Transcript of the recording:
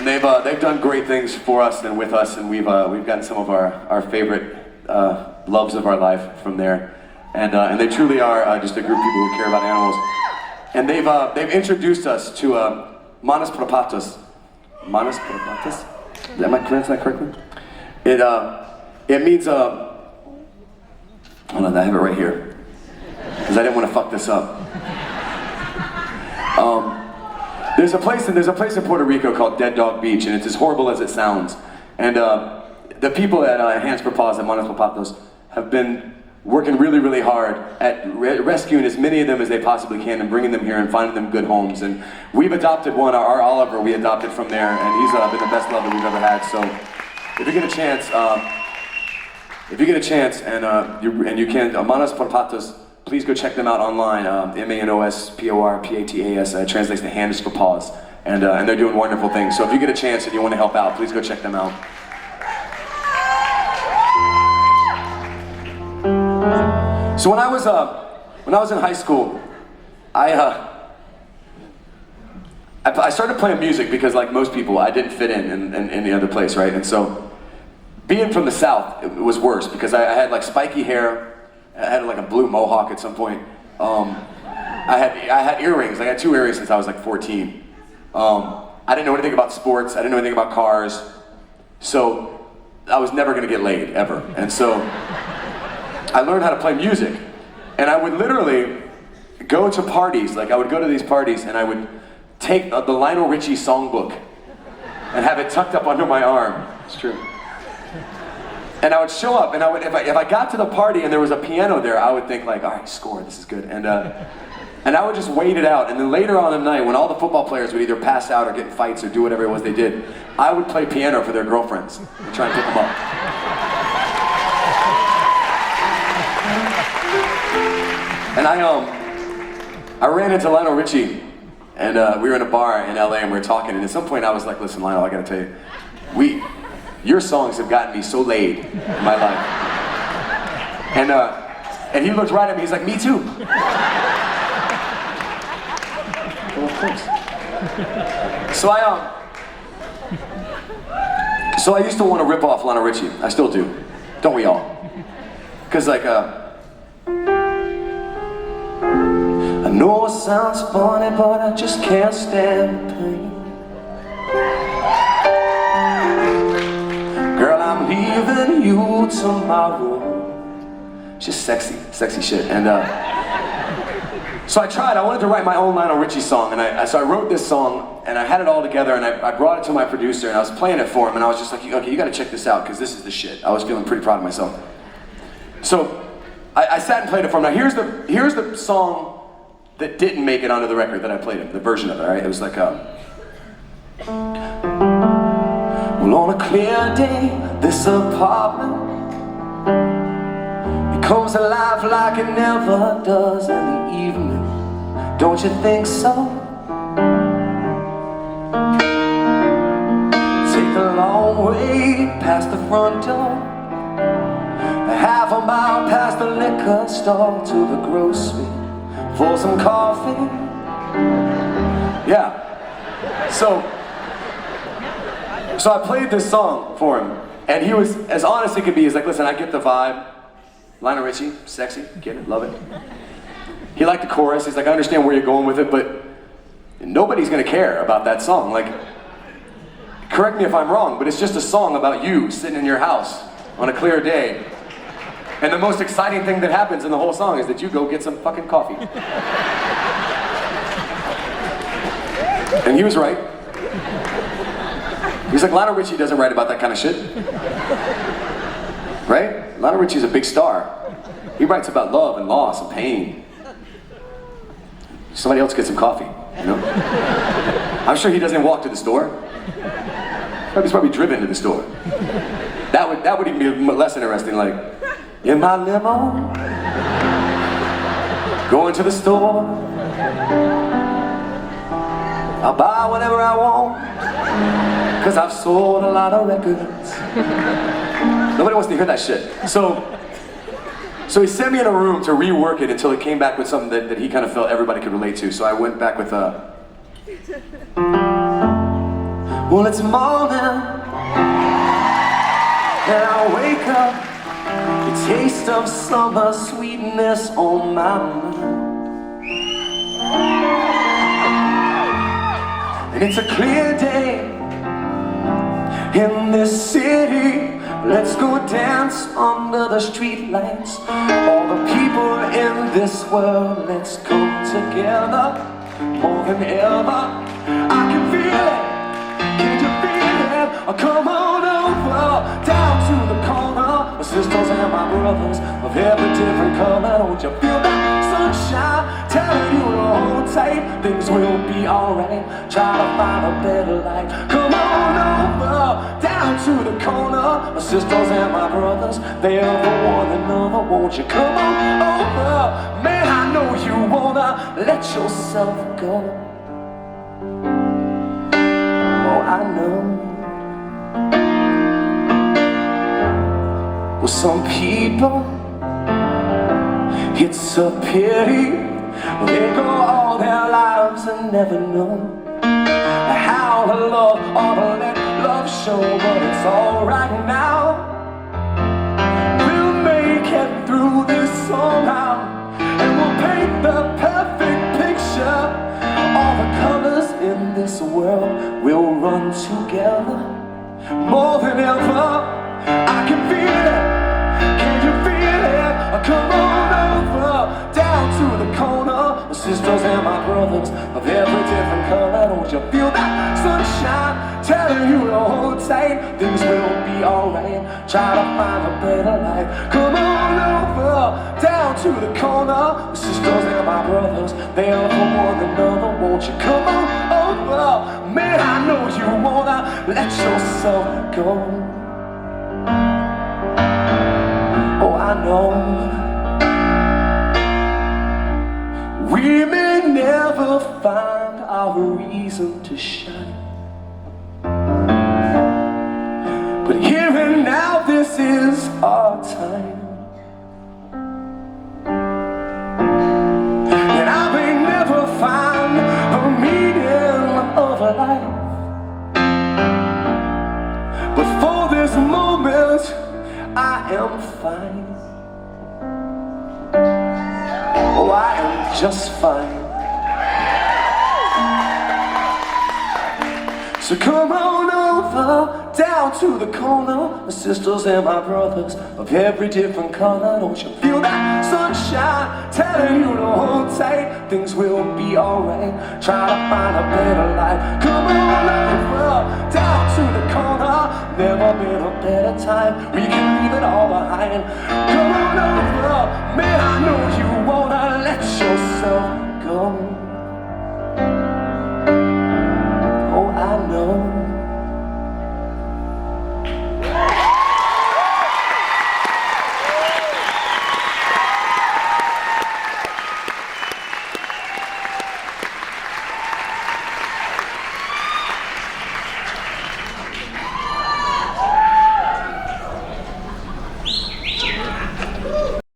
they've done great things for us and with us, and we've gotten some of our favorite loves of our life from there, and they truly are just a group of people who care about animals, and they've introduced us to Manos Propatos. Manos Propatos? Am I pronouncing that correctly? It means hold on, I have it right here because I didn't want to fuck this up. There's a place in Puerto Rico called Dead Dog Beach, and it's as horrible as it sounds. And the people at Hands for Paws and Manos Propatos have been working really, really hard at rescuing as many of them as they possibly can and bringing them here and finding them good homes. And we've adopted one, our Oliver, we adopted from there, and he's been the best love that we've ever had. So if you get a chance, and you can, Manos Propatos, please go check them out online. MANOSPORPATAS translates to Hands for Paws, and they're doing wonderful things. So if you get a chance and you want to help out, please go check them out. So when I was in high school, I started playing music because, like most people, I didn't fit in any other place, right? And so being from the South, it was worse because I had like spiky hair. I had like a blue mohawk at some point. I had earrings. I had 2 earrings since I was like 14. I didn't know anything about sports. I didn't know anything about cars. So I was never gonna get laid, ever. And so I learned how to play music. And I would literally go to parties. Like I would go to these parties and I would take the Lionel Richie songbook and have it tucked up under my arm. It's true. And I would show up, and if I got to the party and there was a piano there, I would think like, all right, score, this is good. And I would just wait it out. And then later on in the night, when all the football players would either pass out or get in fights or do whatever it was they did, I would play piano for their girlfriends and try and pick them up. And I ran into Lionel Richie, and we were in a bar in LA and we were talking, and at some point I was like, listen, Lionel, I gotta tell you, your songs have gotten me so laid in my life. And he looked right at me, he's like, me too. Well, of course. So I used to want to rip off Lionel Richie. I still do. Don't we all? Because like, I know it sounds funny, but I just can't stand the pain. Girl, I'm leaving you tomorrow. Just sexy shit. And so I wanted to write my own Lionel Richie song, and so I wrote this song, and I had it all together, and I brought it to my producer, and I was playing it for him, and I was just like, okay, you gotta check this out, because this is the shit. I was feeling pretty proud of myself. So I sat and played it for him. Now here's the song that didn't make it onto the record that I played him, the version of it, all right? It was like, well, on a clear day, this apartment comes alive like it never does in the evening. Don't you think so? Take a long way past the front door, half a mile past the liquor store to the grocery for some coffee. Yeah. So I played this song for him, and he was as honest as he could be. He's like, listen, I get the vibe. Lionel Richie, sexy, get it, love it. He liked the chorus. He's like, I understand where you're going with it, but nobody's gonna care about that song. Like, correct me if I'm wrong, but it's just a song about you sitting in your house on a clear day. And the most exciting thing that happens in the whole song is that you go get some fucking coffee. And he was right. He's like, Lionel Richie doesn't write about that kind of shit. Right? Lionel Richie's a big star. He writes about love and loss and pain. Somebody else get some coffee, you know? I'm sure he doesn't walk to the store. He's probably driven to the store. That would even be less interesting, like, in my limo, going to the store, I'll buy whatever I want, cause I've sold a lot of records. Nobody wants to hear that shit. So he sent me in a room to rework it until it came back with something that he kind of felt everybody could relate to. So I went back with Well, it's morning, and I wake up, the taste of summer sweetness on my mind. And it's a clear day in this city. Let's go dance under the street lights. All the people in this world, let's come together more than ever. I can feel it, can you feel it? Oh, come on over, down to the corner. My sisters and my brothers of every different color. Don't you feel that sunshine telling you to hold tight? Things will be alright, try to find a better life. Come on over, down to the corner. My sisters and my brothers, they're for one another. Won't you come on over? Man, I know you wanna let yourself go. Oh, I know. Well, some people, it's a pity, they go all their lives and never know how to love or to let love show. But it's alright now, we'll make it through this somehow, and we'll paint the perfect picture. All the colors in this world will run together more than ever. I can feel it, can you feel it? Come on over, down to the corner. My sisters and my brothers of every different color. Don't you feel that sunshine telling you to hold tight? Things will be alright, try to find a better life. Come on over, down to the corner. My sisters and my brothers, they are for one another. Won't you come on over? Man, I know you wanna let yourself go. Oh, I know we may never find our reason to shine, but here and now, this is our time. And I may never find the meaning of a life, but for this moment, I am fine. Oh, I am just fine. So come on over, down to the corner. My sisters and my brothers of every different color. Don't you feel that sunshine telling you to hold tight? Things will be alright, try to find a better life. Come on over, down to the corner. Never been a better time, we can leave it all behind. Come on over,